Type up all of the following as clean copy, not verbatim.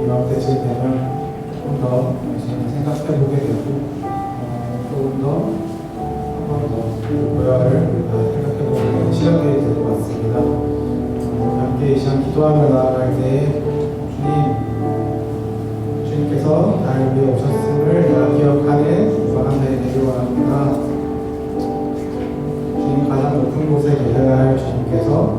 이맘때쯤 되면 조금 더 열심히 생각해보게 되고 조금 더 한 번 더 고요를 우리가 생각해보는 시간이 될 것 같습니다. 함께 이 시간 기도하며 나아갈 때 주님께서 나를 위해 오셨음을 내가 기억하는 이번 해 되길 원합니다. 주님 가장 높은 곳에 계셔야 할 주님께서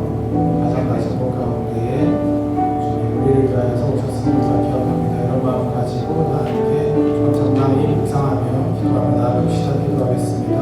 가장 낮은 곳 가운데에 주님 우리를 위하여서 오셨음을 우리가 기억합니다. 이런 마음 가지고 다 함께 좀 적당히 묵상하며 기도하며 나아갑시다. 기도하겠습니다.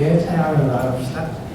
함께 찬양하며 나아갑시다.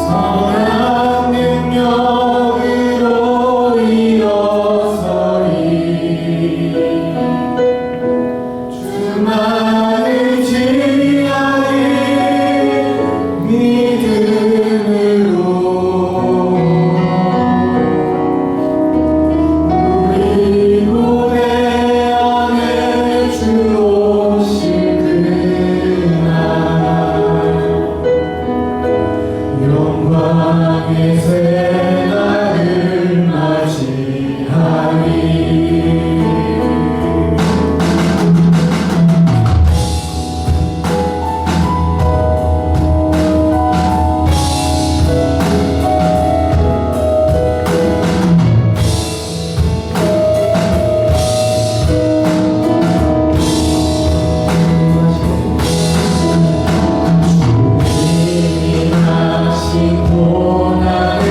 선한 능력 영광의 새 날을 맞이하리. 주님이 하신 고난의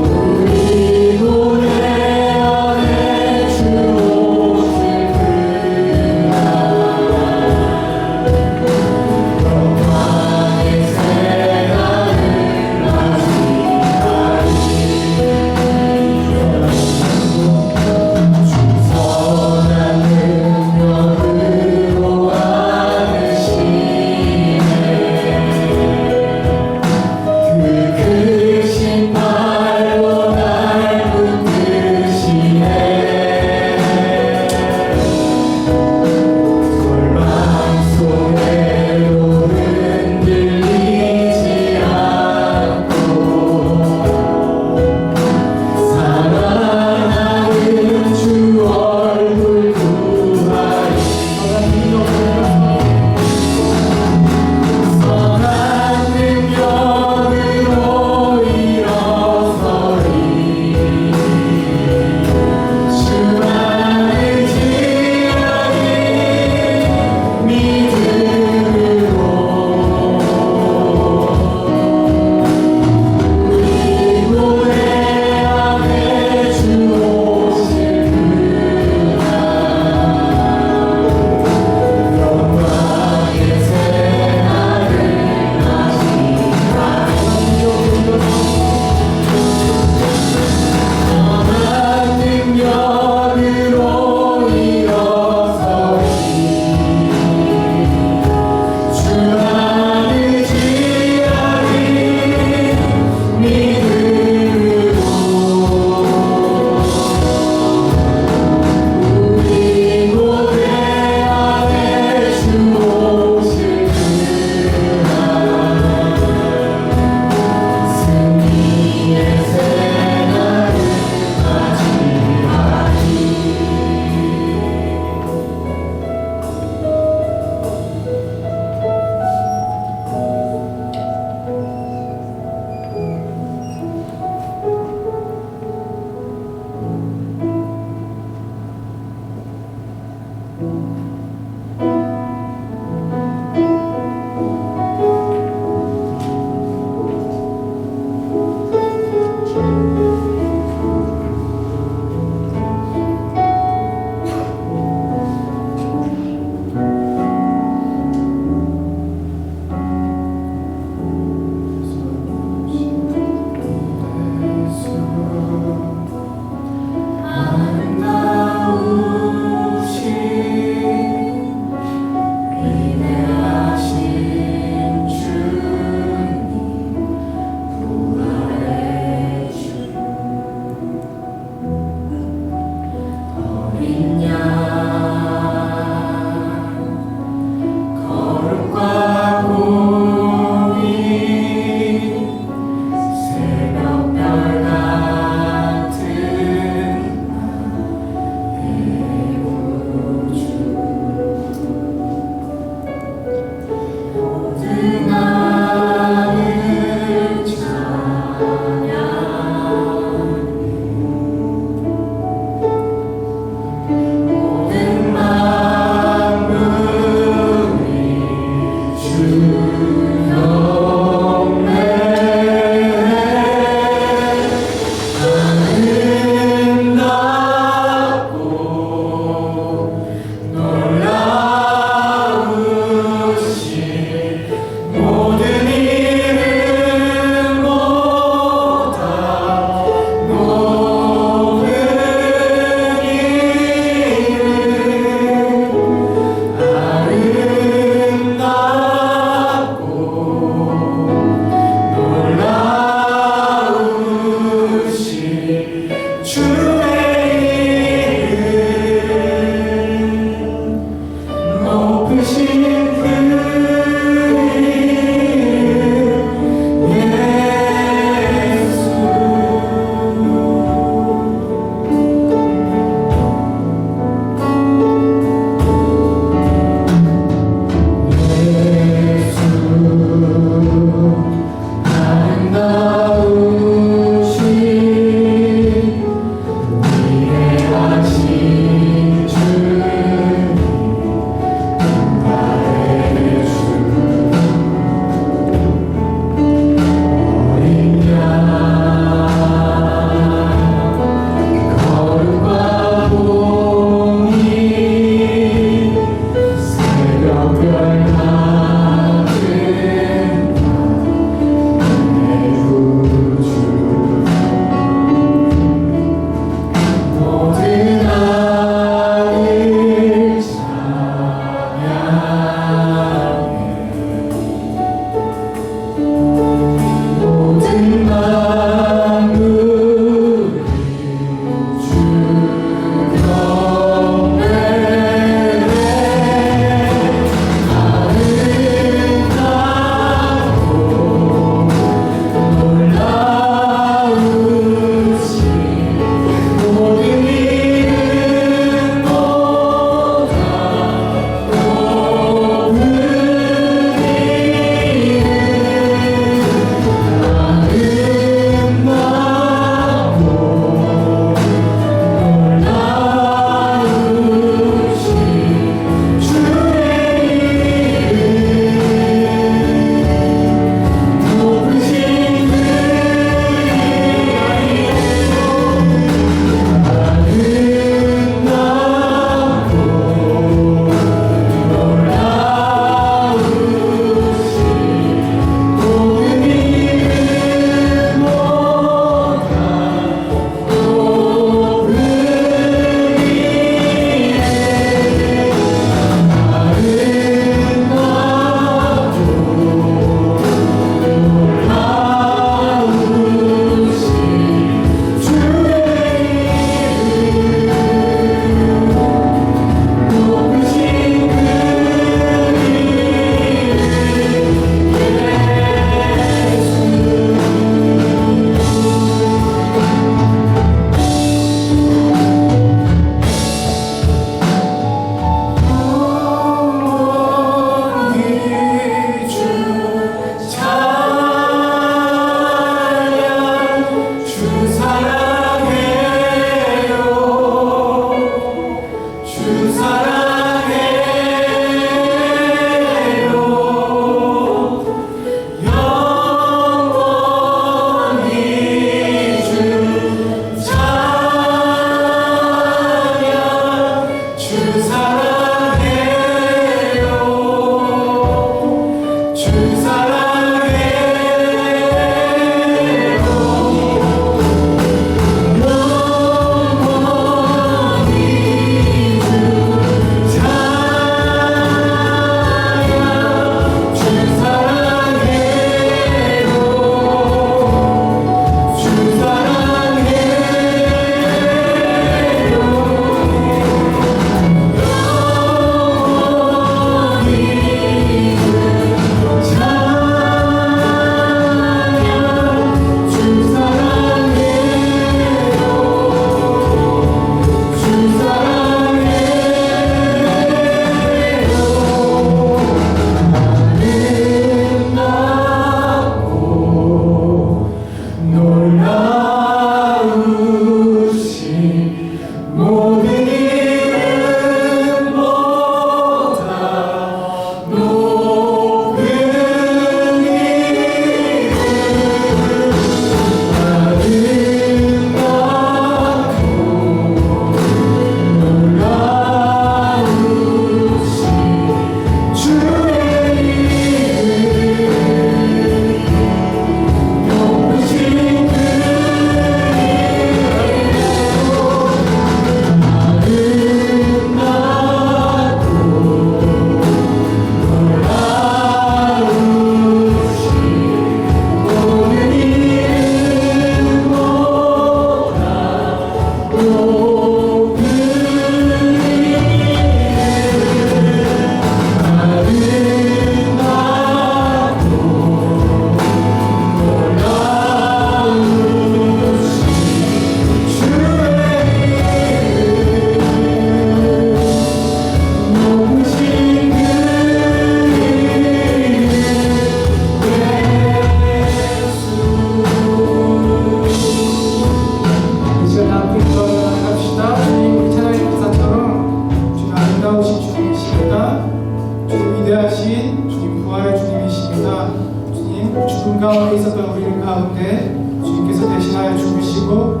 유일하신 주님, 부활의 주님이십니다. 주님, 죽음 가운데 있었던 우리 가운데 주님께서 대신하여 죽으시고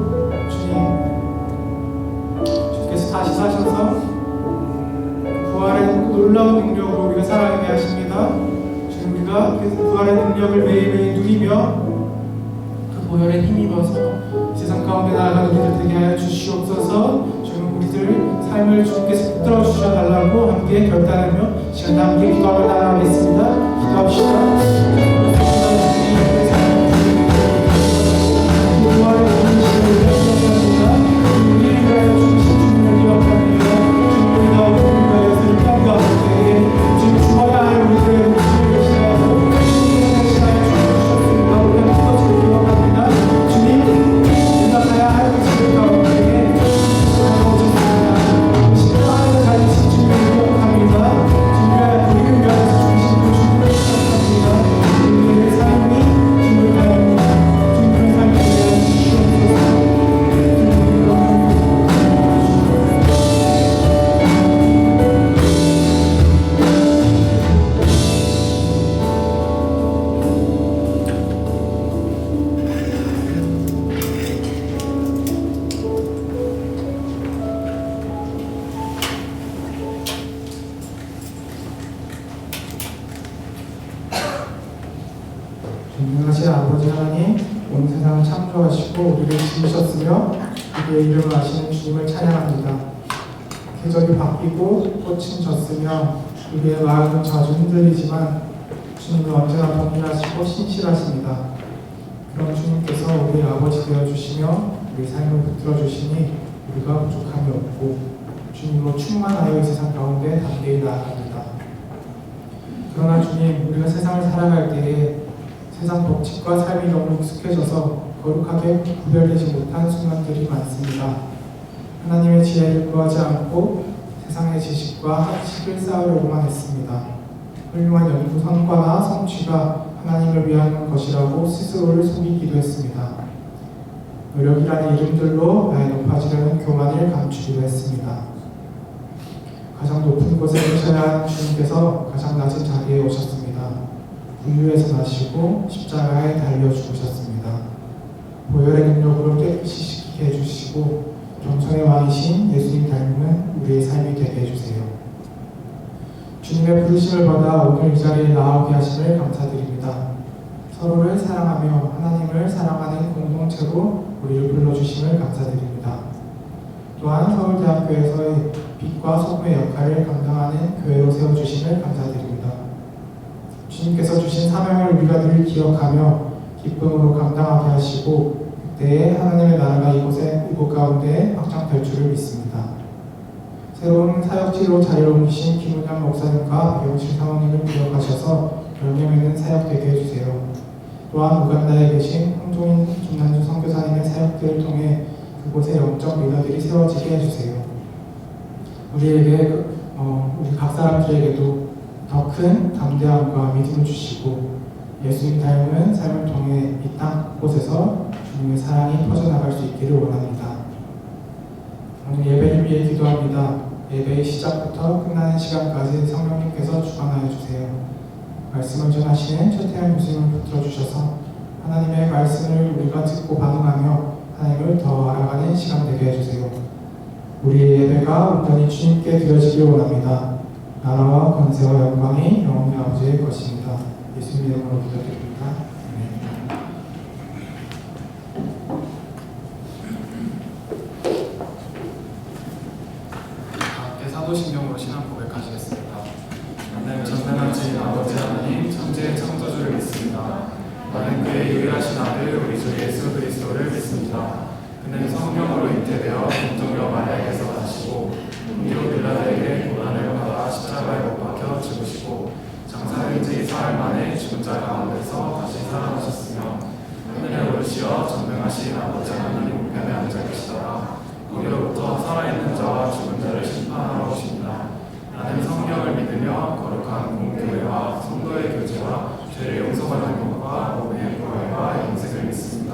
주님께서 다시 사셔서 부활의 놀라운 능력으로 우리가 살아가게 하십니다. 주님, 우리가 그 부활의 능력을 매일매일 누리며 그 보혈에 힘입어서 세상 가운데 나아가는 우리들 되게 하여 주시옵소서. 주님, 우리들 삶을 주님께서 붙들어 주셔달라고 함께 결단하며 시간 함께 기도하며 나아가겠습니다. 기도합시다. 존귀하신 아버지 하나님, 온 세상을 창조하시고 우리를 지으셨으며 우리의 이름을 아시는 주님을 찬양합니다. 계절이 바뀌고 꽃은 졌으며 우리의 마음은 자주 흔들리지만 주님은 언제나 동일하시고 신실하십니다. 그럼 주님께서 우리의 아버지 되어주시며 우리 삶을 붙들어주시니 우리가 부족함이 없고 주님으로 충만하여 이 세상 가운데 담대히 나아갑니다. 그러나 주님, 우리가 세상을 살아갈 때에 세상 법칙과 삶이 너무 익숙해져서 거룩하게 구별되지 못한 순간들이 많습니다. 하나님의 지혜를 구하지 않고 세상의 지식과 학식을 쌓으려고만 했습니다. 훌륭한 연구 성과나 성취가 하나님을 위한 것이라고 스스로를 속이기도 했습니다. 노력이라는 이름들로 나의 높아지려는 교만을 감추기도 했습니다. 가장 높은 곳에 계셔야 하는 주님께서 가장 낮은 자리에 오셨습니다. 구유에서 나시고 십자가에 달려 죽으셨습니다. 보혈의 능력으로 깨끗이 씻기게 해주시고 겸손의 왕이신 예수님 닮은 우리의 삶이 되게 해주세요. 주님의 부르심을 받아 오늘 이 자리에 나오게 하심을 감사드립니다. 서로를 사랑하며 하나님을 사랑하는 공동체로 우리를 불러주심을 감사드립니다. 또한 서울대학교에서의 빛과 소금의 역할을 감당하는 교회로 세워주심을 감사드립니다. 주님께서 주신 사명을 우리가 늘 기억하며 기쁨으로 감당하게 하시고 그때에 하나님의 나라가 이곳 가운데 확장될 줄을 믿습니다. 새로운 사역지로 자리를 옮기신 김은영 목사님과 배용실 사모님을 기억하셔서 열매 맺는 사역 되게 해주세요. 또한 우간다에 계신 홍종인 김난주 선교사님의 사역들을 통해 그곳에 영적 리더들이 세워지게 해주세요. 우리에게 우리 각 사람들에게도 더 큰 담대함과 믿음을 주시고 예수님 닮은 삶을 통해 이 땅 곳에서 주님의 사랑이 퍼져나갈 수 있기를 원합니다. 오늘 예배를 위해 기도합니다. 예배의 시작부터 끝나는 시간까지 성령님께서 주관하여 주세요. 말씀을 전하시는 최태현 교수님을 붙들어 주셔서 하나님의 말씀을 우리가 듣고 반응하며 하나님을 더 알아가는 시간 되게 해주세요. 우리의 예배가 온전히 주님께 드려지길 원합니다. 나라와 권세와 영광이 영원히 아버지의 것입니다. 예수님 이름으로 기도드립니다. 함께 사도신경으로 신앙 고백하시겠습니다. 나는 전능하신 아버지 하나님 천지의 창조주를 믿습니다. 나는 그의 유일하신 아들 우리 주 예수 그리스도를 믿습니다. 그는 성령으로 잉태되어 동정녀 마리아에게서 나시고 본디오 빌라도에게 고난을 받아 십자가에 못 박혀 죽으시고 장사된 지 사흘 만에 죽은 자 가운데서 다시 살아나셨으며 하늘에 오르시어 전능하신 아버지 하나님 우편에 앉아 계시더라. 거기로부터 살아있는 자와 죽은 자를 심판하러 오십니다. 나는 성령을 믿으며 거룩한 공교회와 성도의 교제와 죄를 용서받는 것과 몸의 부활과 영생을 믿습니다.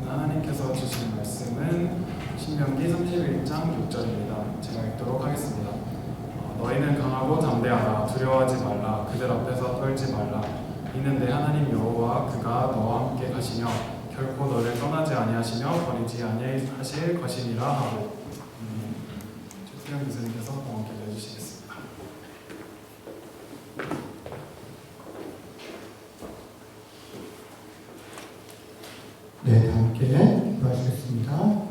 하나님께서 주신 말씀은 신명기 31장 6절입니다. 제가 읽도록 하겠습니다. 너희는 강하고 담대하라. 두려워하지 말라. 그들 앞에서 떨지 말라. 이는 내 하나님 여호와 그가 너와 함께 가시며 결코 너를 떠나지 아니하시며 버리지 아니하실 것이니라 하고. 최태영 교수님께서 동원 기도해 주시겠습니다. 네, 다 함께 기도하시겠습니다.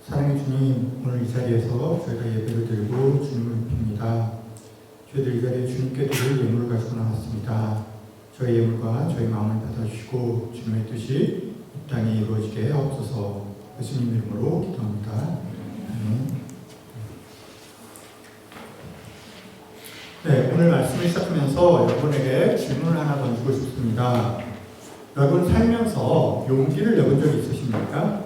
사랑의 주님, 오늘 이 자리에서 저희가 예배를 드리고 주님을 빕니다. 저희들 이 자리에 주님께 드릴 예물을 가지고 나왔습니다. 저희 예물과 저희 마음을 받아주시고 주님의 뜻이 이 땅에 이루어지게 하옵소서. 예수님 이름으로 기도합니다. 아멘. 네, 오늘 말씀을 시작하면서 여러분에게 질문을 하나 던지고 싶습니다. 여러분 살면서 용기를 내본 적이 있으십니까?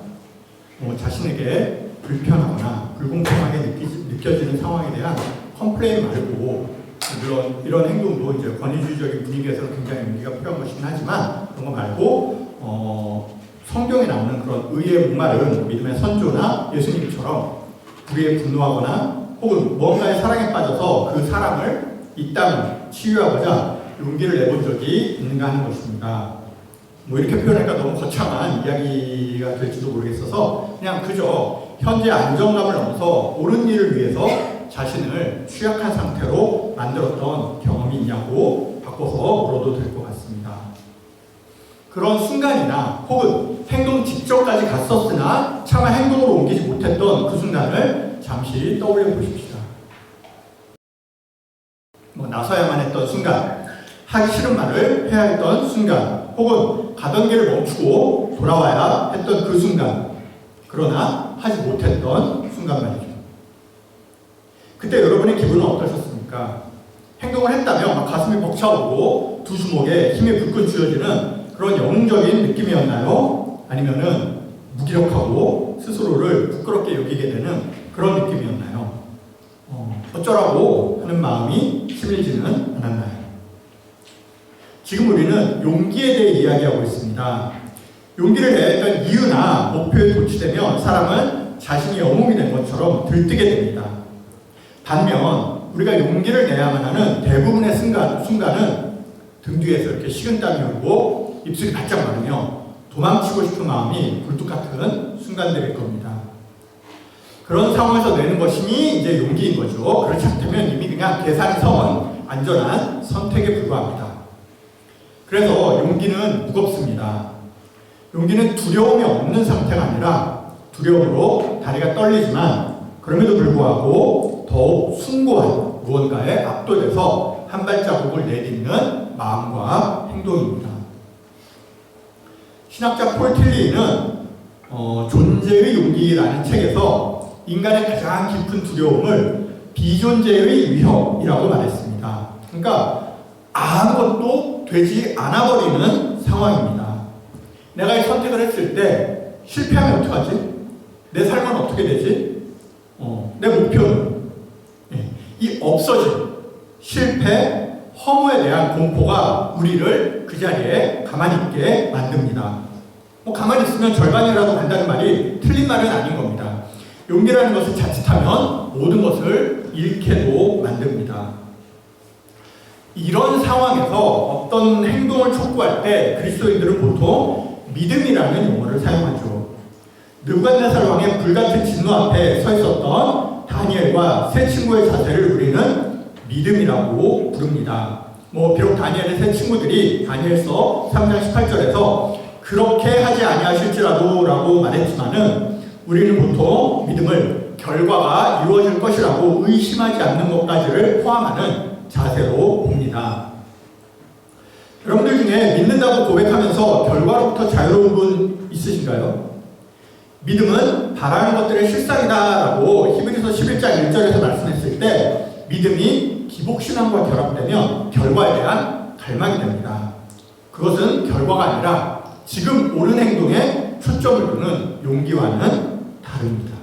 자신에게 불편하거나 불공평하게 느껴지는 상황에 대한 컴플레인 말고, 물론 이런 행동도 이제 권위주의적인 분위기에서는 굉장히 용기가 필요한 것이긴 하지만, 그런 거 말고 성경에 나오는 그런 의의 목마른 믿음의 선조나 예수님처럼 우리의 분노하거나 혹은 뭔가의 사랑에 빠져서 그 사람을 이 땅을 치유하고자 용기를 내본 적이 있는가 하는 것입니다. 이렇게 표현하니까 너무 거창한 이야기가 될지도 모르겠어서 그냥 그저 현재 안정감을 넘어서 옳은 일을 위해서 자신을 취약한 상태로 만들었던 경험이 있냐고 바꿔서 물어도 될 것 같습니다. 그런 순간이나 혹은 행동 직전까지 갔었으나 차마 행동으로 옮기지 못했던 그 순간을 잠시 떠올려 보십시다. 나서야만 했던 순간, 하기 싫은 말을 해야 했던 순간, 혹은 가던 길을 멈추고 돌아와야 했던 그 순간, 그러나 하지 못했던 순간 말이죠. 그때 여러분의 기분은 어떠셨습니까? 행동을 했다면 막 가슴이 벅차오고 두 주먹에 힘이 불끈 쥐어지는 그런 영웅적인 느낌이었나요? 아니면은 무기력하고 스스로를 부끄럽게 여기게 되는 그런 느낌이었나요? 어쩌라고 하는 마음이 심해지는 않았나요? 지금 우리는 용기에 대해 이야기하고 있습니다. 용기를 내야 했던 이유나 목표에 도취되면 사람은 자신이 영웅이 된 것처럼 들뜨게 됩니다. 반면 우리가 용기를 내야만 하는 대부분의 순간은 등 뒤에서 이렇게 식은땀이 흐르고 입술이 바짝 마르며 도망치고 싶은 마음이 굴뚝 같은 순간들일 겁니다. 그런 상황에서 내는 것이 이제 용기인 거죠. 그렇지 않다면 이미 그냥 계산선, 안전한 선택에 불과합니다. 그래서 용기는 무겁습니다. 용기는 두려움이 없는 상태가 아니라 두려움으로 다리가 떨리지만 그럼에도 불구하고 더욱 숭고한 무언가에 압도돼서 한 발자국을 내딛는 마음과 행동입니다. 신학자 폴 틸리는 존재의 용기라는 책에서 인간의 가장 깊은 두려움을 비존재의 위협이라고 말했습니다. 그러니까 아무것도 되지 않아버리는 상황입니다. 내가 이 선택을 했을 때 실패하면 어떡하지? 내 삶은 어떻게 되지? 내 목표는? 이 없어짐, 실패, 허무에 대한 공포가 우리를 그 자리에 가만히 있게 만듭니다. 가만히 있으면 절반이라도 간다는 말이 틀린 말은 아닌 겁니다. 용기라는 것을 자칫하면 모든 것을 잃게도 만듭니다. 이런 상황에서 어떤 행동을 촉구할 때 그리스도인들은 보통 믿음이라는 용어를 사용하죠. 느부갓네살 왕의 불같은 진노 앞에 서 있었던 다니엘과 세 친구의 자세를 우리는 믿음이라고 부릅니다. 비록 다니엘의 세 친구들이 다니엘서 3장 18절에서 그렇게 하지 아니하실지라도 라고 말했지만은 우리는 보통 믿음을 결과가 이루어질 것이라고 의심하지 않는 것까지를 포함하는 자세로 봅니다. 여러분들 중에 믿는다고 고백하면서 결과로부터 자유로운 분 있으신가요? 믿음은 바라는 것들의 실상이다라고 히브리서 11장 1절에서 말씀했을 때 믿음이 기복신앙과 결합되면 결과에 대한 갈망이 됩니다. 그것은 결과가 아니라 지금 옳은 행동에 초점을 두는 용기와는 다릅니다.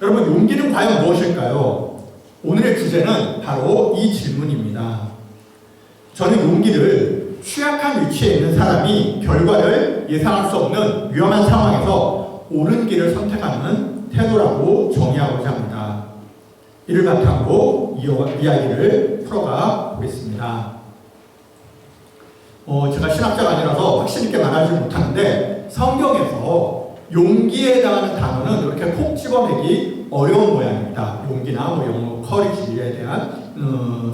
여러분, 용기는 과연 무엇일까요? 오늘의 주제는 바로 이 질문입니다. 저는 용기를 취약한 위치에 있는 사람이 결과를 예상할 수 없는 위험한 상황에서 옳은 길을 선택하는 태도라고 정의하고자 합니다. 이를 바탕으로 이야기를 풀어가 보겠습니다. 제가 신학자가 아니라서 확신 있게 말하지 못하는데 성경에서 용기에 해당하는 단어는 이렇게 콕 집어내기 어려운 모양입니다. 용기나 영어 커리지에 대한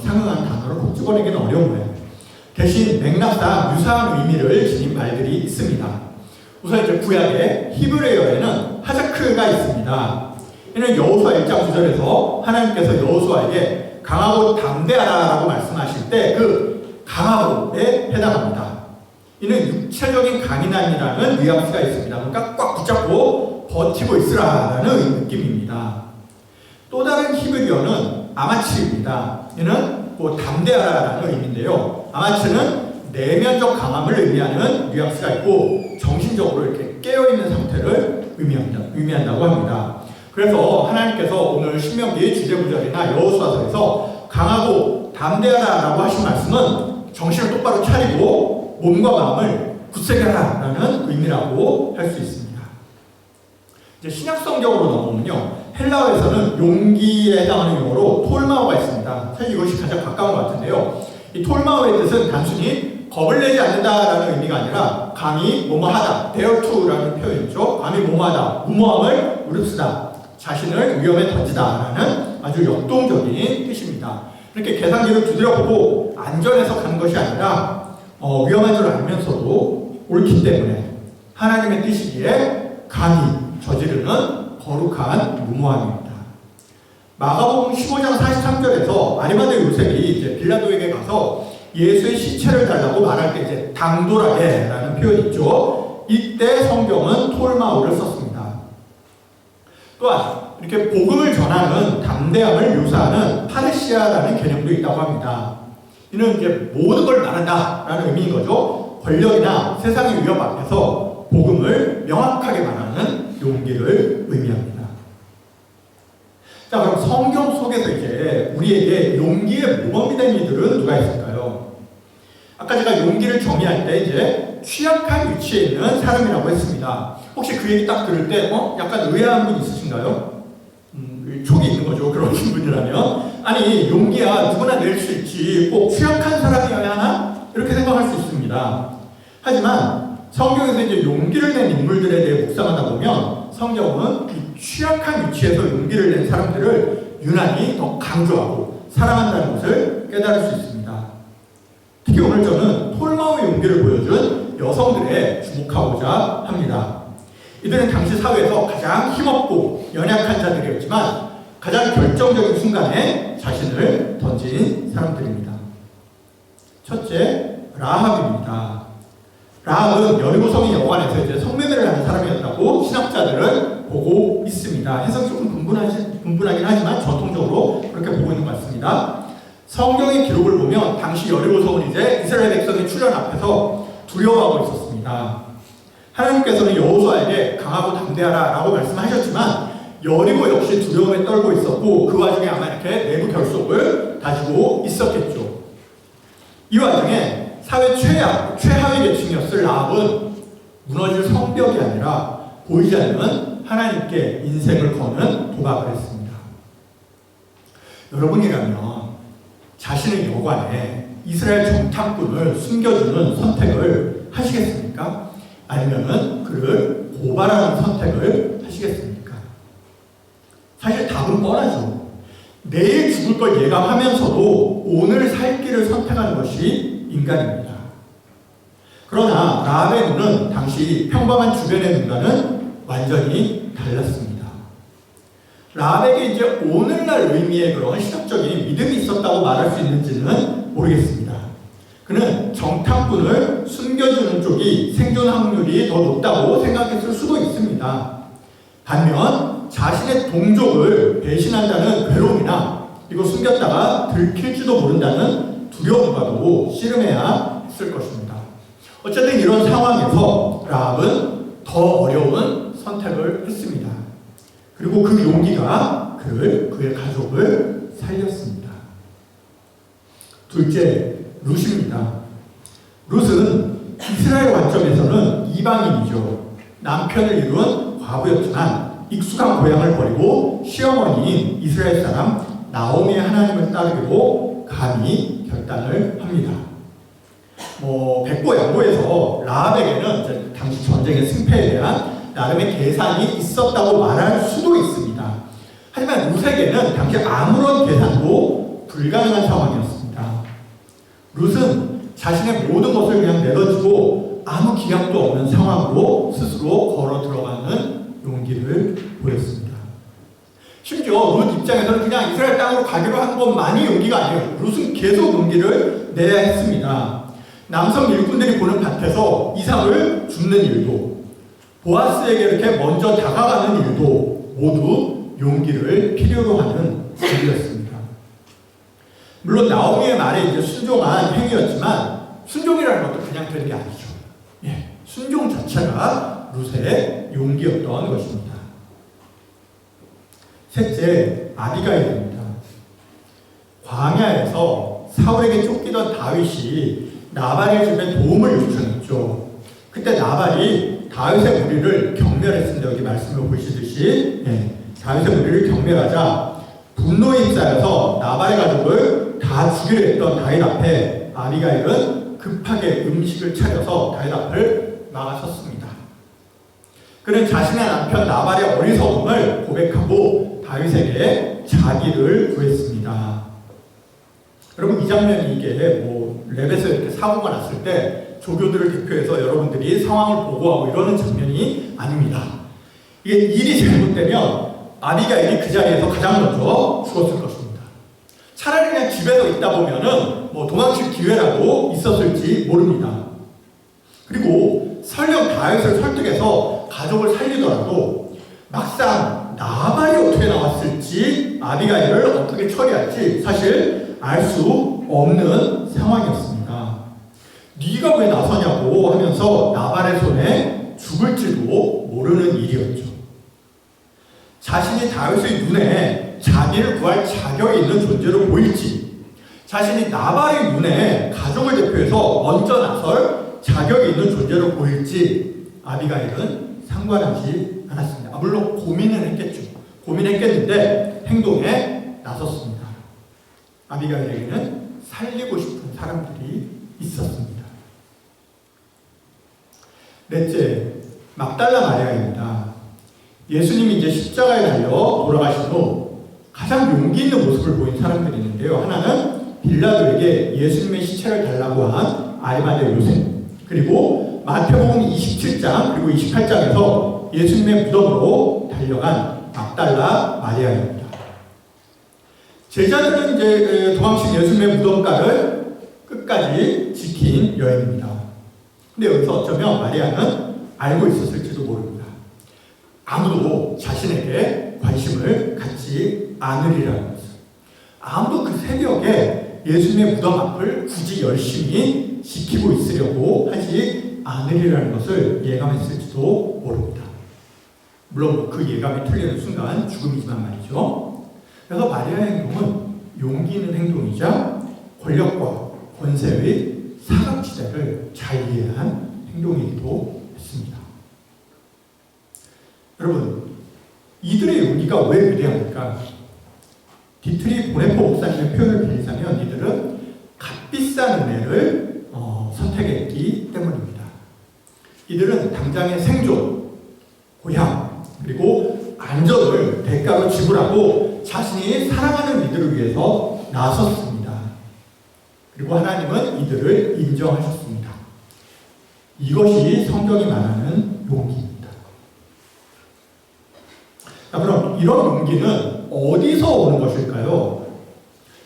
상응하는 단어를 콕 집어내기는 어려운 모양입니다. 대신 맥락상 유사한 의미를 지닌 말들이 있습니다. 우선 이제 구약의 히브리어에는 하자크가 있습니다. 이는 여호수아 1장 9절에서 하나님께서 여호수아에게 강하고 담대하라라고 말씀하실 때 그 강하고에 해당합니다. 이는 육체적인 강인함이라는 뉘앙스가 있습니다. 그러니까 꽉 붙잡고 버티고 있으라라는 느낌입니다. 또 다른 히브리어는 아마츠입니다. 이는 담대하라라는 의미인데요. 아마츠는 내면적 강함을 의미하는 뉘앙스가 있고 정신적으로 이렇게 깨어있는 상태를 의미한다고 합니다. 그래서 하나님께서 오늘 신명기 주제구절이나 여호수아서에서 강하고 담대하라라고 하신 말씀은 정신을 똑바로 차리고 몸과 마음을 굳세게 하라라는 의미라고 할 수 있습니다. 이제 신약 성경으로 넘어오면요, 헬라어에서는 용기에 해당하는 용어로 톨마오가 있습니다. 사실 이것이 가장 가까운 것 같은데요. 이 톨마오의 뜻은 단순히 겁을 내지 않는다라는 의미가 아니라 감히 뭐뭐하다, dare to라는 표현이죠. 감히 뭐뭐하다, 무모함을 무릅쓰다, 자신을 위험에 던지다라는 아주 역동적인 뜻입니다. 이렇게 계산기를 두드려보고 안전해서 가는 것이 아니라 위험한 줄 알면서도 옳기 때문에 하나님의 뜻이기에 감히 저지르는 거룩한 무모함입니다. 마가복음 15장 43절에서 아리마대 요셉이 이제 빌라도에게 가서 예수의 시체를 달라고 말할 때 이제 당돌하게라는 표현이 있죠. 이때 성경은 톨마오를 썼습니다. 또한 이렇게 복음을 전하는 담대함을 묘사하는 파레시아라는 개념도 있다고 합니다. 이는 이제 모든 걸 말한다라는 의미인 거죠. 권력이나 세상의 위협 앞에서 복음을 명확하게 말하는 용기를 의미합니다. 자, 그럼 성경 속에서 이제 우리에게 용기의 모범이 된 이들은 누가 있을까요? 아까 제가 용기를 정의할 때 이제 취약한 위치에 있는 사람이라고 했습니다. 혹시 그 얘기 딱 들을 때 약간 의아한 분 있으신가요? 촉이 있는 거죠. 그런 분이라면. 아니, 용기야 누구나 낼 수 있지, 꼭 취약한 사람이어야 하나? 이렇게 생각할 수 있습니다. 하지만 성경에서 이제 용기를 낸 인물들에 대해 묵상하다 보면 성경은 이 취약한 위치에서 용기를 낸 사람들을 유난히 더 강조하고 사랑한다는 것을 깨달을 수 있습니다. 특히 오늘 저는 톨마오의 용기를 보여준 여성들에 주목하고자 합니다. 이들은 당시 사회에서 가장 힘없고 연약한 자들이었지만 가장 결정적인 순간에 자신을 던진 사람들입니다. 첫째, 라합입니다. 라합은 여리고 성의 여관에서 이제 성매매를 하는 사람이었다고 신학자들은 보고 있습니다. 해석이 조금 분분하긴 하지만 전통적으로 그렇게 보고 있는 것 같습니다. 성경의 기록을 보면 당시 여리고 성은 이제 이스라엘 백성의 출현 앞에서 두려워하고 있었습니다. 하나님께서는 여호수아에게 강하고 담대하라라고 말씀하셨지만 여리고 역시 두려움에 떨고 있었고 그 와중에 아마 이렇게 내부 결속을 가지고 있었겠죠. 이 와중에 사회 최하위 계층이었을 라합은 무너질 성벽이 아니라 보이지 않는 하나님께 인생을 거는 도박을 했습니다. 여러분이라면 자신의 여관에 이스라엘 정탐꾼을 숨겨주는 선택을 하시겠습니까? 아니면은 그를 고발하는 선택을 하시겠습니까? 사실 답은 뻔하죠. 내일 죽을 걸 예감하면서도 오늘 살 길을 선택하는 것이 인간입니다. 그러나 라합의 눈은 당시 평범한 주변의 눈과는 완전히 달랐습니다. 라합에게 이제 오늘날 의미의 그런 시각적인 믿음이 있었다고 말할 수 있는지는 모르겠습니다. 그는 정탐꾼을 숨겨주는 쪽이 생존 확률이 더 높다고 생각했을 수도 있습니다. 반면 자신의 동족을 배신한다는 괴로움이나 이거 숨겼다가 들킬지도 모른다는 두려움과도 씨름해야 했을 것입니다. 어쨌든 이런 상황에서 라합은 더 어려운 선택을 했습니다. 그리고 그 용기가 그의 가족을 살렸습니다. 둘째, 룻입니다. 룻은 이스라엘 관점에서는 이방인이죠. 남편을 이룬 과부였지만 익숙한 고향을 버리고 시어머니인 이스라엘 사람 나오미의 하나님을 따르기로 감히 결단을 합니다. 백보양보에서 라합에게는 이제 당시 전쟁의 승패에 대한 나름의 계산이 있었다고 말할 수도 있습니다. 하지만 룻에게는 당시 아무런 계산도 불가능한 상황이었습니다. 룻은 자신의 모든 것을 그냥 내던지고 아무 기약도 없는 상황으로 스스로 걸어 들어가는 용기를 보였습니다. 심지어 룻 입장에서는 그냥 이스라엘 땅으로 가기로 한 것만이 용기가 아니에요. 룻은 계속 용기를 내야 했습니다. 남성 일꾼들이 보는 밭에서 이삭을 줍는 일도, 보아스에게 이렇게 먼저 다가가는 일도 모두 용기를 필요로 하는 일이었습니다. 물론 나오미의 말에 이제 순종한 행위였지만 순종이라는 것도 그냥 되는 게 아니죠. 순종 자체가 룻의 용기였던 것입니다. 셋째, 아비가일입니다. 광야에서 사울에게 쫓기던 다윗이 나발의 집에 도움을 요청했죠. 그때 나발이 다윗의 무리를 경멸했습니다. 여기 말씀을 보시듯이 다윗의 무리를 경멸하자 분노에 휩싸여서 나발의 가족을 다 죽이려 했던 다윗 앞에 아비가일은 급하게 음식을 차려서 다윗 앞을 막아섰습니다. 그는 자신의 남편 나발의 어리석음을 고백하고 다윗에게 자기를 구했습니다. 여러분, 이 장면이 이게 랩에서 이렇게 사고가 났을 때 조교들을 대표해서 여러분들이 상황을 보고하고 이러는 장면이 아닙니다. 이게 일이 잘못되면 아비가일이 그 자리에서 가장 먼저 죽었을 것입니다. 차라리 그냥 집에서 있다 보면은 도망칠 기회라도 있었을지 모릅니다. 그리고 설령 다윗을 설득해서 가족을 살리더라도 막상 나발이 어떻게 나왔을지 아비가일을 어떻게 처리할지 사실 알 수 없는 상황이었습니다. 네가 왜 나서냐고 하면서 나발의 손에 죽을지도 모르는 일이었죠. 자신이 다윗의 눈에 자기를 구할 자격이 있는 존재로 보일지, 자신이 나발의 눈에 가족을 대표해서 먼저 나설 자격이 있는 존재로 보일지 아비가일은 상관하지 않았습니다. 물론 고민은 했겠죠. 고민했겠는데 행동에 나섰습니다. 아비가일에게는 살리고 싶은 사람들이 있었습니다. 넷째, 막달라 마리아입니다. 예수님이 이제 십자가에 달려 돌아가신 후 가장 용기 있는 모습을 보인 사람들이 있는데요. 하나는 빌라도에게 예수님의 시체를 달라고 한 아리마대 요셉, 그리고 마태복음 27장 그리고 28장에서 예수님의 무덤으로 달려간 막달라 마리아입니다. 제자들은 이제 도망친 예수님의 무덤가를 끝까지 지킨 여인입니다. 근데 여기서 어쩌면 마리아는 알고 있었을지도 모릅니다. 아무도 자신에게 관심을 갖지 않으리라는 것을. 아무도 그 새벽에 예수님의 무덤 앞을 굳이 열심히 지키고 있으려고 하지 않으리라는 것을 예감했을지도 모릅니다. 물론 그 예감이 틀리는 순간 죽음이지만 말이죠. 그래서 마리아의 행동은 용기 있는 행동이자 권력과 권세의 사각지대를 잘 이해한 행동이기도 했습니다. 여러분, 이들의 용기가 왜 위대합니까? 디트리 보네포 목사님의 표현을 빌리자면 이들은 값비싼 은혜를 선택했기 때문입니다. 이들은 당장의 생존, 고향, 그리고 안전을 대가로 지불하고 자신이 사랑하는 이들을 위해서 나섰습니다. 그리고 하나님은 이들을 인정하셨습니다. 이것이 성경이 말하는 용기입니다. 자, 그럼 이런 용기는 어디서 오는 것일까요?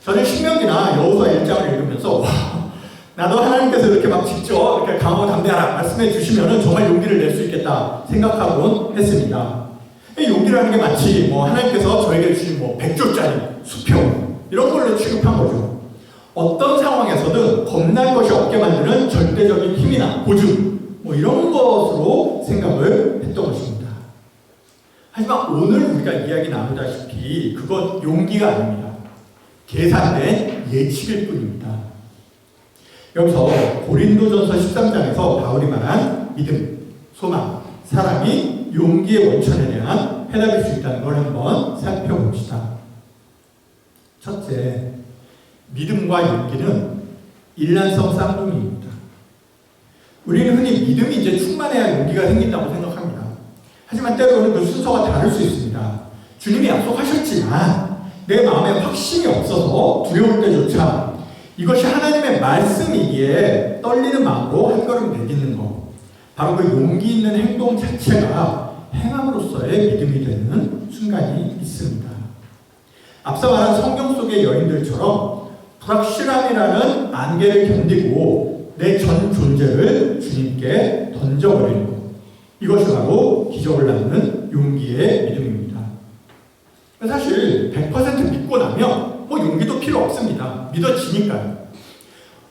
저는 신명기나 여호수아 1장을 읽으면서 나도 하나님께서 이렇게 막 직접 이렇게 강하고 담대하라 말씀해 주시면은 정말 용기를 낼 수 있겠다 생각하곤 했습니다. 용기라는 게 마치 하나님께서 저에게 주신 100조짜리 수평 이런 걸로 취급한 거죠. 어떤 상황에서든 겁날 것이 없게 만드는 절대적인 힘이나 보증 이런 것으로 생각을 했던 것입니다. 하지만 오늘 우리가 이야기 나누다시피 그건 용기가 아닙니다. 계산된 예측일 뿐입니다. 여기서 고린도전서 13장에서 바울이 말한 믿음, 소망, 사랑이 용기의 원천에 대한 해답일 수 있다는 걸 한번 살펴봅시다. 첫째, 믿음과 용기는 일란성 쌍둥이입니다. 우리는 흔히 믿음이 이제 충만해야 용기가 생긴다고 생각합니다. 하지만 때로는 그 순서가 다를 수 있습니다. 주님이 약속하셨지만 내 마음에 확신이 없어서 두려울 때조차 이것이 하나님의 말씀이기에 떨리는 마음으로 한 걸음 내딛는 것, 바로 그 용기 있는 행동 자체가 행함으로써의 믿음이 되는 순간이 있습니다. 앞서 말한 성경 속의 여인들처럼 불확실함이라는 안개를 견디고 내 전 존재를 주님께 던져버리는 것, 이것이 바로 기적을 낳는 용기의 믿음입니다. 사실 100% 믿고 나면 용기도 필요 없습니다. 믿어지니까요.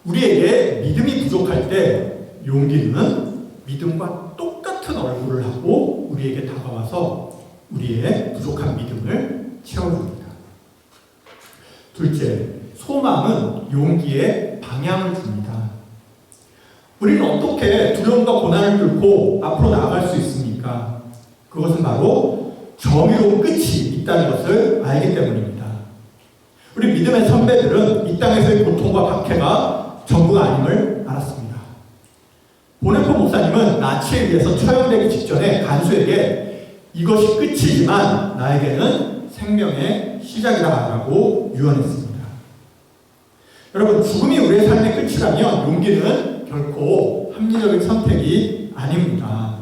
우리에게 믿음이 부족할 때 용기는 믿음과 똑같은 얼굴을 하고 우리에게 다가와서 우리의 부족한 믿음을 채워줍니다. 둘째, 소망은 용기에 방향을 줍니다. 우리는 어떻게 두려움과 고난을 뚫고 앞으로 나아갈 수 있습니까? 그것은 바로 정의로운 끝이 있다는 것을 알기 때문입니다. 우리 믿음의 선배들은 이 땅에서의 고통과 박해가 전부가 아님을 알았습니다. 보네포 목사님은 나치에 의해서 처형되기 직전에 간수에게 이것이 끝이지만 나에게는 생명의 시작이라고 유언했습니다. 여러분, 죽음이 우리의 삶의 끝이라면 용기는 결코 합리적인 선택이 아닙니다.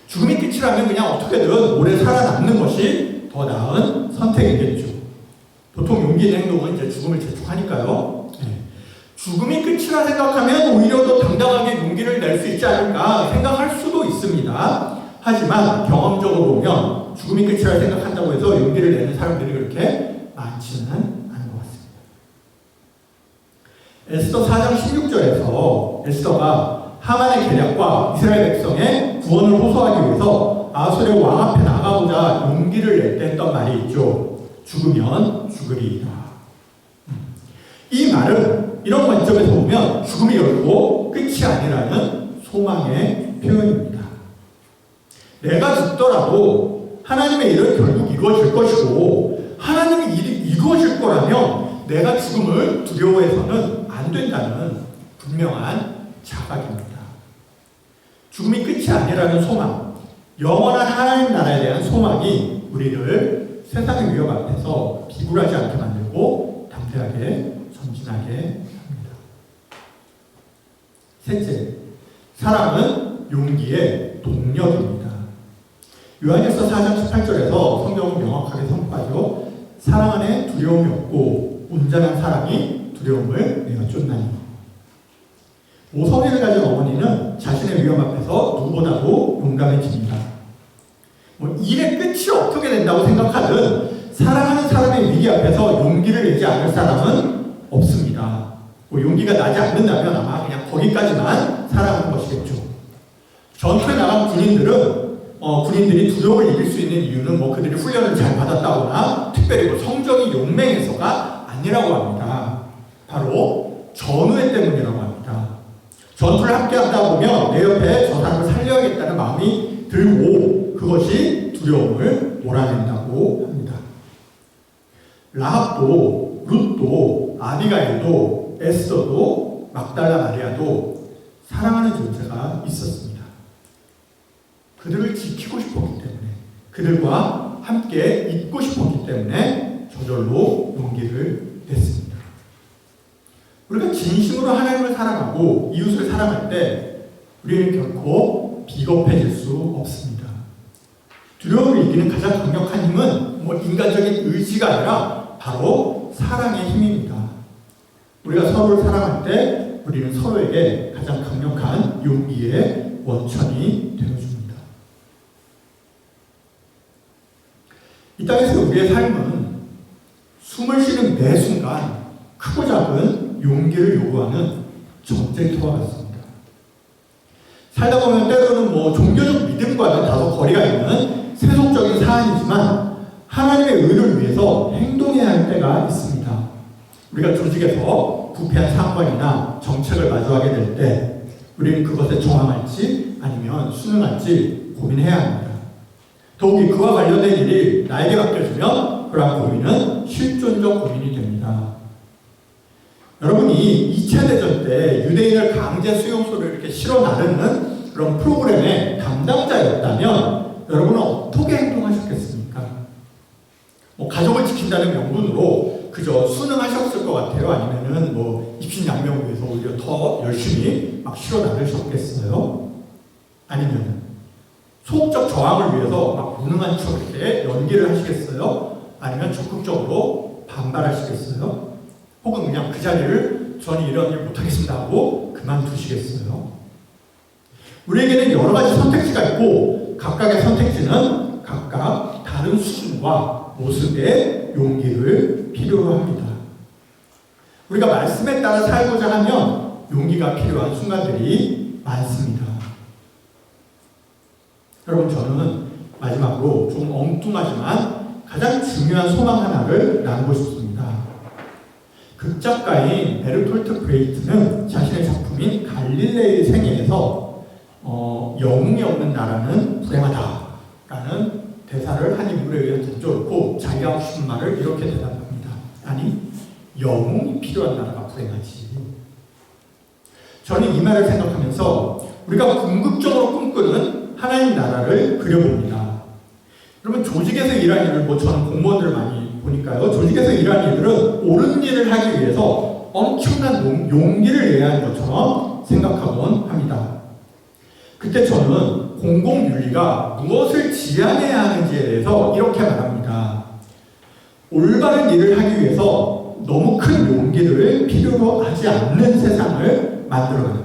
죽음이 끝이라면 그냥 어떻게든 오래 살아남는 것이 더 나은 선택이겠죠. 보통 용기 있는 행동은 이제 죽음을 재촉하니까요. 죽음이 끝이라 생각하면 오히려 더 당당하게 용기를 낼 수 있지 않을까 생각할 수도 있습니다. 하지만 경험적으로 보면 죽음이 끝이라 생각한다고 해서 용기를 내는 사람들이 그렇게 많지는 않은 것 같습니다. 에스더 4장 16절에서 에스더가 하만의 계략과 이스라엘 백성의 구원을 호소하기 위해서 아수르의 왕 앞에 나가보자 용기를 낼 때 했던 말이 있죠. 죽으면 죽으리이다. 이 말은 이런 관점에서 보면 죽음이 결코 끝이 아니라는 소망의 표현입니다. 내가 죽더라도 하나님의 일은 결국 이루어질 것이고 하나님의 일이 이루어질 거라면 내가 죽음을 두려워해서는 안 된다는 분명한 자각입니다. 죽음이 끝이 아니라는 소망, 영원한 하나님 나라에 대한 소망이 우리를 세상의 위협 앞에서 비굴하지 않게 만들고 담대하게 전진하게 합니다. 셋째, 사랑은 용기의 동력입니다. 요한일서 4장 18절에서 성경은 명확하게 선포하죠. 사랑 안에 두려움이 없고 온전한 사랑이 두려움을 내어 쫓나니. 모성애를 가진 어머니는 자신의 위험 앞에서 누구보다도 용감해집니다. 일의 끝이 어떻게 된다고 생각하든 사랑하는 사람의 위기 앞에서 용기를 내지 않을 사람은 없습니다. 용기가 나지 않는다면 아마 그냥 거기까지만 사랑하는 것이겠죠. 전투에 나간 군인들이 두려움을 이길 수 있는 이유는 그들이 훈련을 잘 받았다거나 특별히 성적이 용맹해서가 아니라고 합니다. 바로 전우애 때문이라고 합니다. 전투를 함께 하다 보면 내 옆에 저 사람을 살려야겠다는 마음이 들고 그것이 두려움을 몰아낸다고 합니다. 라합도, 룻도, 아비가일도, 에스더도, 막달라 마리아도 사랑하는 존재가 있었습니다. 그들을 지키고 싶었기 때문에, 그들과 함께 있고 싶었기 때문에 저절로 용기를 냈습니다. 우리가 진심으로 하나님을 사랑하고 이웃을 사랑할 때 우리는 결코 비겁해질 수 없습니다. 두려움을 이기는 가장 강력한 힘은 인간적인 의지가 아니라 바로 사랑의 힘입니다. 우리가 서로를 사랑할 때 우리는 서로에게 가장 강력한 용기의 원천이 되어줍니다. 이 땅에서 우리의 삶은 숨을 쉬는 매 순간 크고 작은 용기를 요구하는 전쟁터와 같습니다. 살다 보면 때로는 종교적 믿음과는 다소 거리가 있는 세속적인 사안이지만 하나님의 의를 위해서 행동해야 할 때가 있습니다. 우리가 조직에서 부패한 사건이나 정책을 마주하게 될 때 우리는 그것에 저항할지 아니면 순응할지 고민해야 합니다. 더욱이 그와 관련된 일이 나에게 맡겨지면 그러한 고민은 실존적 고민이 됩니다. 여러분이 2차 대전 때 유대인을 강제 수용소로 이렇게 실어 나르는 그런 프로그램의 담당자였다면 여러분은 어떻게 행동하셨겠습니까? 가족을 지킨다는 명분으로 그저 순응하셨을 것 같아요? 아니면은 입신양명을 위해서 오히려 더 열심히 막 실어 나르셨겠어요? 아니면 소극적 저항을 위해서 막 무능한 척 이렇게 연기를 하시겠어요? 아니면 적극적으로 반발하시겠어요? 혹은 그냥 그 자리를 저는 이런 일 못하겠습니다 하고 그만두시겠어요? 우리에게는 여러 가지 선택지가 있고 각각의 선택지는 각각 다른 수준과 모습의 용기를 필요로 합니다. 우리가 말씀에 따라 살고자 하면 용기가 필요한 순간들이 많습니다. 여러분, 저는 마지막으로 좀 엉뚱하지만 가장 중요한 소망 하나를 나누고 싶습니다. 극작가인 베르톨트 브레이트는 자신의 작품인 갈릴레이의 생애에서 영웅이 없는 나라는 불행하다라는 대사를 한 인물에 의해 던져놓고 자기가 하고 싶은 말을 이렇게 대답합니다. 아니, 영웅이 필요한 나라가 불행하지. 저는 이 말을 생각하면서 우리가 궁극적으로 꿈꾸는 하나님 나라를 그려봅니다. 여러분, 조직에서 일하는 일을 저는 공무원들을 많이 보니까요. 조직에서 일하는 이들은 옳은 일을 하기 위해서 엄청난 용기를 내야 하는 것처럼 생각하곤 합니다. 그때 저는 공공윤리가 무엇을 지향해야 하는지에 대해서 이렇게 말합니다. 올바른 일을 하기 위해서 너무 큰 용기를 필요로 하지 않는 세상을 만들어가는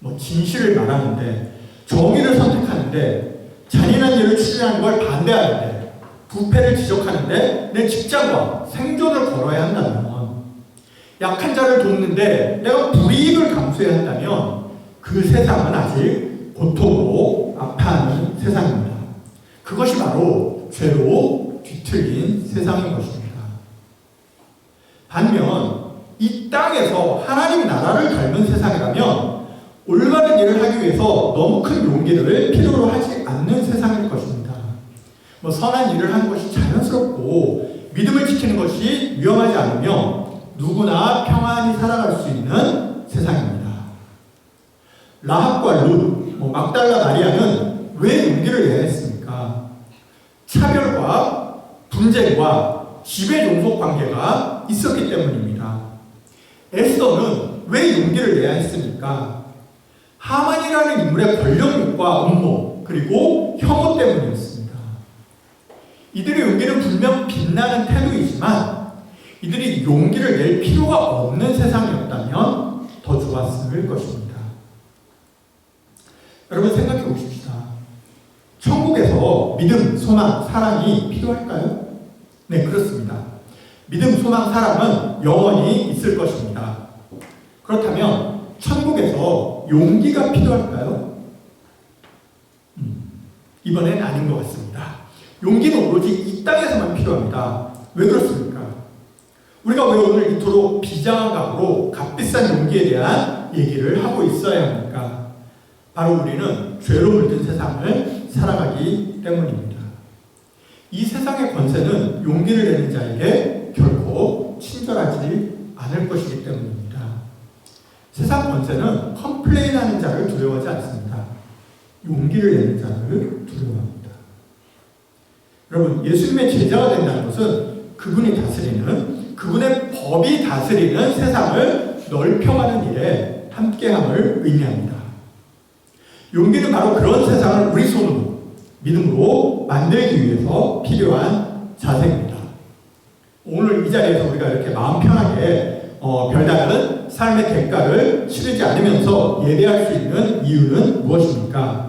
것. 진실을 말하는데, 정의를 선택하는데, 잔인한 일을 추진하는 걸 반대하는데, 부패를 지적하는데 내 직장과 생존을 걸어야 한다면, 약한 자를 돕는데 내가 불이익을 감수해야 한다면 그 세상은 아직 고통으로 아파하는 세상입니다. 그것이 바로 죄로 뒤틀린 세상인 것입니다. 반면 이 땅에서 하나님 나라를 닮은 세상이라면 올바른 일을 하기 위해서 너무 큰 용기를 필요로 하지 않는 세상일 것입니다. 선한 일을 하는 것이 자연스럽고 믿음을 지키는 것이 위험하지 않으며 누구나 평안히 살아갈 수 있는 세상입니다. 라합과 룻, 막달라 마리아는 왜 용기를 내야 했습니까? 차별과 분쟁과 지배 종속 관계가 있었기 때문입니다. 에스더는 왜 용기를 내야 했습니까? 하만이라는 인물의 권력욕과 음모, 그리고 혐오 때문이었습니다. 이들의 용기는 분명 빛나는 태도이지만 이들이 용기를 낼 필요가 없는 세상이었다면 더 좋았을 것입니다. 여러분, 생각해 보십시다. 천국에서 믿음, 소망, 사랑이 필요할까요? 네, 그렇습니다. 믿음, 소망, 사랑은 영원히 있을 것입니다. 그렇다면 천국에서 용기가 필요할까요? 이번엔 아닌 것 같습니다. 용기는 오로지 이 땅에서만 필요합니다. 왜 그렇습니까? 우리가 왜 오늘 이토록 비장한 각오로 값비싼 용기에 대한 얘기를 하고 있어야 합니까? 바로 우리는 죄로 물든 세상을 살아가기 때문입니다. 이 세상의 권세는 용기를 내는 자에게 결코 친절하지 않을 것이기 때문입니다. 세상 권세는 컴플레인하는 자를 두려워하지 않습니다. 용기를 내는 자를 두려워합니다. 여러분, 예수님의 제자가 된다는 것은 그분이 다스리는, 그분의 법이 다스리는 세상을 넓혀가는 일에 함께함을 의미합니다. 용기는 바로 그런 세상을 우리 손으로, 믿음으로 만들기 위해서 필요한 자세입니다. 오늘 이 자리에서 우리가 이렇게 마음 편하게 별다른 삶의 대가를 치르지 않으면서 예배할 수 있는 이유는 무엇입니까?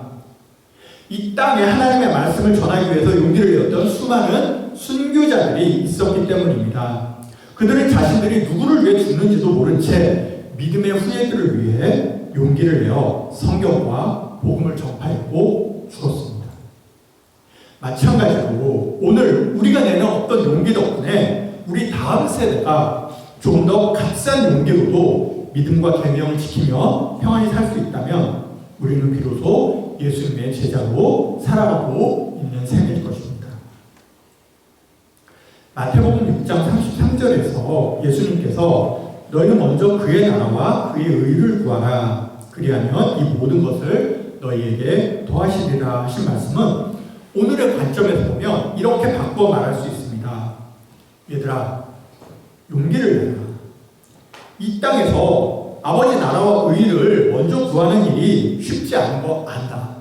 이 땅에 하나님의 말씀을 전하기 위해서 용기를 내었던 수많은 순교자들이 있었기 때문입니다. 그들은 자신들이 누구를 위해 죽는지도 모른 채 믿음의 후예들을 위해 용기를 내어 성경과 복음을 전파했고 죽었습니다. 마찬가지로 오늘 우리가 내는 어떤 용기 덕분에 우리 다음 세대가 조금 더 값싼 용기로도 믿음과 계명을 지키며 평안히 살 수 있다면 우리는 비로소 예수님의 제자로 살아가고 있는 셈일 것입니다. 마태복음 6장 33절에서 예수님께서 너희는 먼저 그의 나라와 그의 의를 구하라. 그리하면 이 모든 것을 너희에게 더하시리라 하신 말씀은 오늘의 관점에서 보면 이렇게 바꿔 말할 수 있습니다. 얘들아, 용기를 내라. 이 땅에서 아버지 나라와 의를 먼저 구하는 일이 쉽지 않은 거 안다.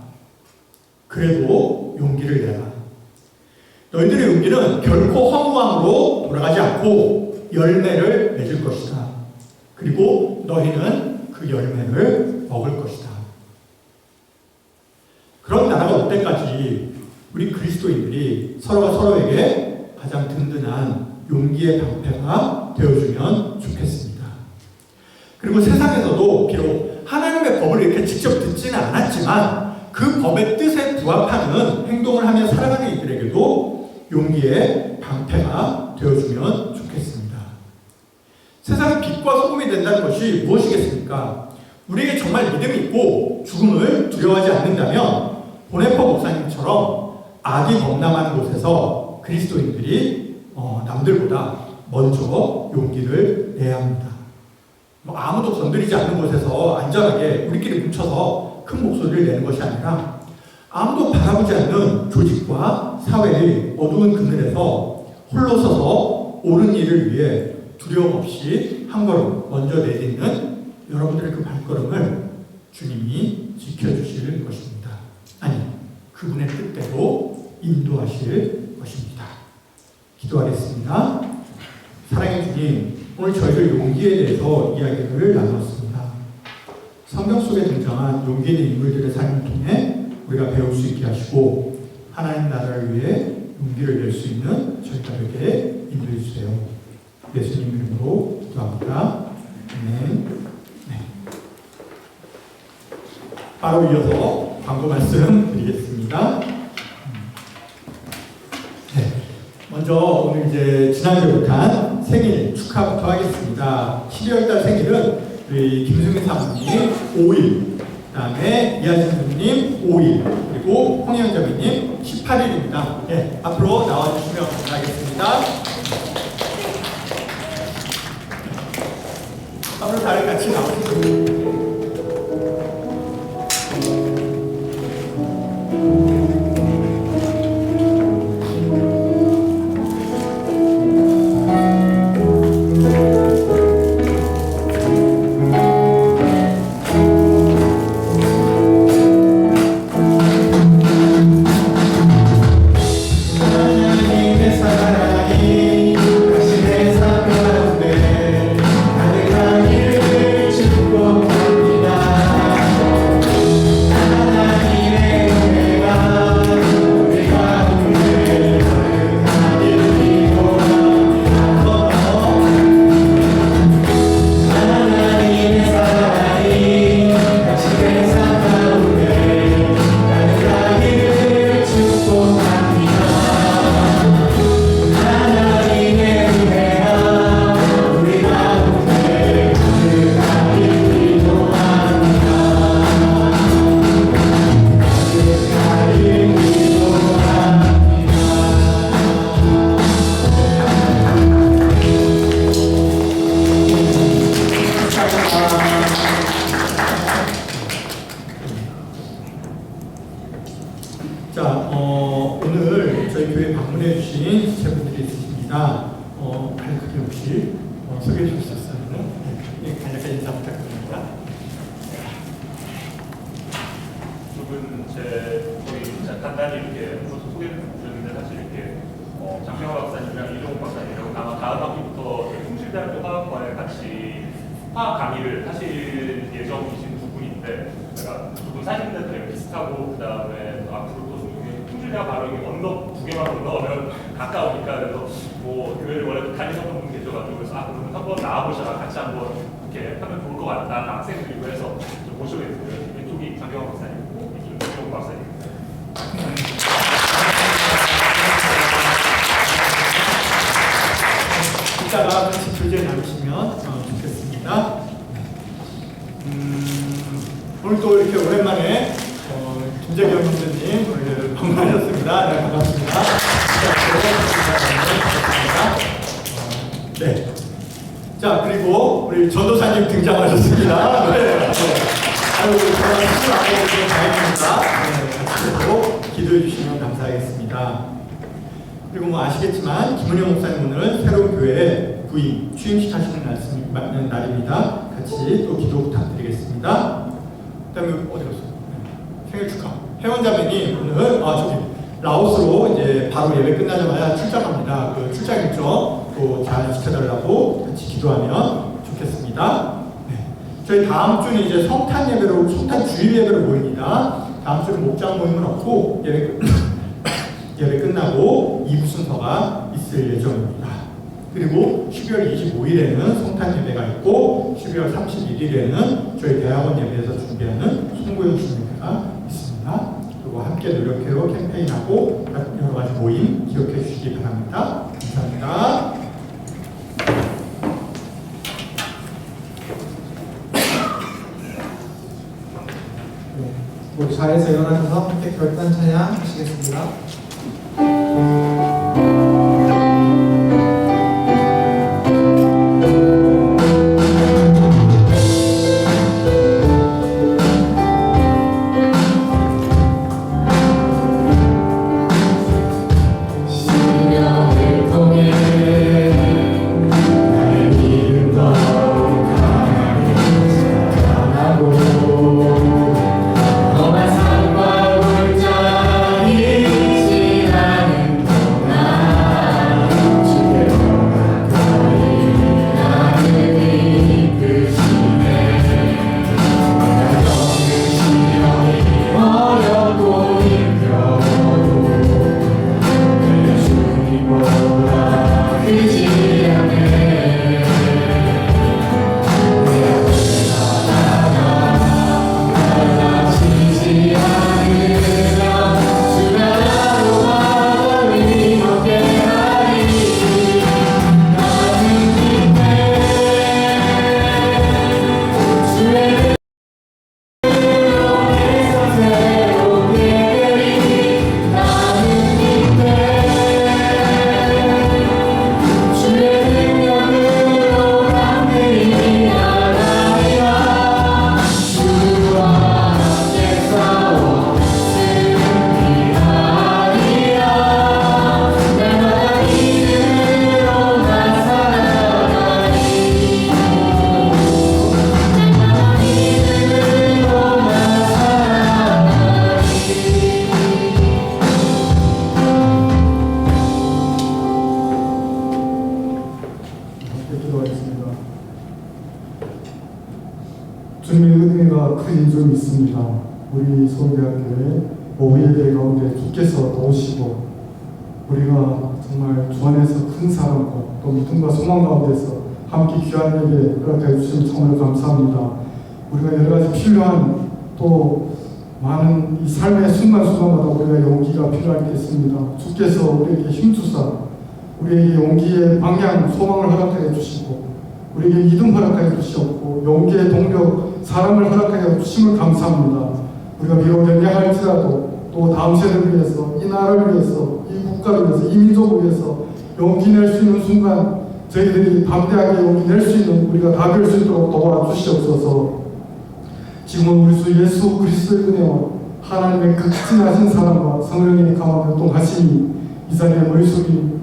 그래도 용기를 내라. 너희들의 용기는 결코 허무함으로 돌아가지 않고 열매를 맺을 것이다. 그리고 너희는 그 열매를 먹을 것이다. 그런 나라가 올 때까지 우리 그리스도인들이 서로가 서로에게 가장 든든한 용기의 방패가 되어주면 좋겠습니다. 그리고 세상에서도 비록 하나님의 법을 이렇게 직접 듣지는 않았지만 그 법의 뜻에 부합하는 행동을 하며 살아가는 이들에게도 용기의 방패가 되어주면 좋겠습니다. 세상의 빛과 소금이 된다는 것이 무엇이겠습니까? 우리에게 정말 믿음이 있고 죽음을 두려워하지 않는다면 보네퍼 목사님처럼 악이 범람하는 곳에서 그리스도인들이 남들보다 먼저 용기를 내야 합니다. 아무도 건드리지 않는 곳에서 안전하게 우리끼리 뭉쳐서 큰 목소리를 내는 것이 아니라 아무도 바라보지 않는 조직과 사회의 어두운 그늘에서 홀로 서서 옳은 일을 위해 두려움 없이 한 걸음 먼저 내딛는 여러분들의 그 발걸음을 주님이 지켜주실 것입니다. 아니, 그분의 뜻대로 인도하실 것입니다. 기도하겠습니다. 사랑의 주님, 오늘 저희들 용기에 대해서 이야기를 나눴습니다. 성경 속에 등장한 용기 있는 인물들의 삶을 통해 우리가 배울 수 있게 하시고 하나님 나라를 위해 용기를 낼 수 있는 저희들에게 인도해 주세요. 예수님 이름으로 기도합니다. 아멘. 네. 바로 이어서 광고 말씀 드리겠습니다. 네. 먼저 오늘 이제 지난주에 못한 생일 축하부터 하겠습니다. 12월달 생일은 우리 김승희 사모님 5일, 그 다음에 이하진 선생님 5일, 그리고 홍혜영 자매님 18일입니다. 네, 앞으로 나와주시면 감사하겠습니다. 앞으로 다들 같이 나오시죠. 오늘 저희 교회 방문해 주신 지체분들이 있으십니다. 간략하게 혹시 소개해 주실 수 있어요? 네, 간략하게 인사 부탁드립니다. 두 분 저희 간단히 이렇게 소개를 드렸는데 사실 이렇게 장평화 박사님이랑 이종욱 박사님이랑 아마 다음 학기부터 풍실대학교 화학과에 같이 화학 강의를 하실 예정이신 두 분인데 제가 두 분 사진들 되게 비슷하고 그 다음에 앞으로 또 풍실대가 바로 이게 언덕 두 개만 건너면 가까우니까 그래서 뭐 교회를 원래 다니셨던 분 계셔가지고 그래서 그러면 한번 나와보셔라 같이 한번 이렇게 하면 좋을 것 같다 학생들이고 해서 좀 모셔겠고요. 이쪽이 장평화 박사님이고 이쪽이 이종욱 박사님. 이따가 같이 교제 나누시면 좋겠습니다. 오늘 또 이렇게 오랜만에 김재경 형제님 오늘 방문하셨습니다. 네, 반갑습니다. 자, 그리고 우리 전도사님 등장하셨습니다. 네. 아유, 저랑 수술 안 해주셔서 다행입니다. 네, 같이 기도해 주시면 감사하겠습니다. 그리고 뭐 아시겠지만 김은영 목사님 오늘 새로운 교회에 부임, 취임식하시는 날입니다. 같이 또 기도 부탁드리겠습니다. 그 다음에 어디 갔어? 네. 생일 축하. 회원자매님 오늘 저기 라오스로 이제 바로 예배 끝나자마자 출장합니다. 그 출장 일정 또 잘 지켜달라고 같이 기도하면 좋겠습니다. 네. 저희 다음 주는 이제 성탄 예배로 성탄 주일 예배로 모입니다. 다음 주는 목장 모임은 없고 예배 끝나고 2부 순서가 있을 예정입니다. 그리고 12월 25일에는 성탄 예배가 있고 12월 31일에는 저희 대학원 예배에서 준비하는 송구영 주님회가 있습니다. 그리고 함께 노력해요 캠페인하고 여러 가지 모임 기억해 주시기 바랍니다. 감사합니다. 모두 자리에서 일어나셔서 함께 결단 찬양 하시겠습니다. 주님의 은혜가 큰 줄 믿습니다. 우리 서울대학교에 오후예배 가운데 주께서 도우시고 우리가 정말 주 안에서 큰 사랑과 또 믿음과 소망 가운데서 함께 귀한 예배 허락해 주시면 정말 감사합니다. 우리가 여러 가지 필요한 또 많은 이 삶의 순간순간마다 우리가 용기가 필요하겠습니다. 주께서 우리에게 힘주사 우리에게 용기의 방향, 소망을 허락해 주시고 우리에게 믿음 허락하여 주시옵고 용기의 동력, 사랑을 허락하여 주심을 감사합니다. 우리가 비록 연약할지라도 또 다음 세대를 위해서, 이 나라를 위해서, 이 국가를 위해서, 이 민족을 위해서 용기 낼 수 있는 순간 저희들이 담대하게 용기 낼 수 있는 우리가 다 될 수 있도록 도와주시옵소서. 지금은 우리 주 예수 그리스도의 은혜와 하나님의 극진하신 사랑과 성령의 강함 활동하시니 이 자리에 모이소기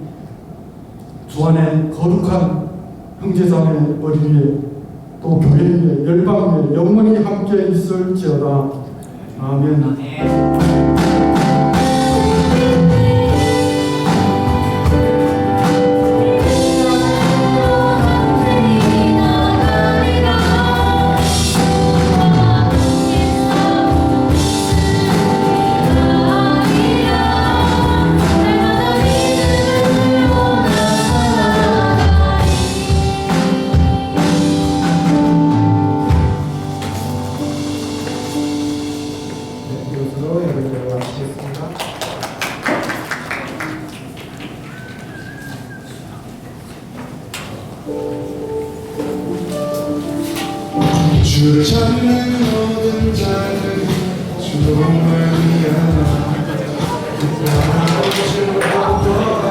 주 안에 거룩한 형제자매 머리 위에 또 교회 위에 열방 위에 영원히 함께 있을지어다. 아멘. 주를 찾는 모든 자는 주를 위하나 그 땅을 주옵소서.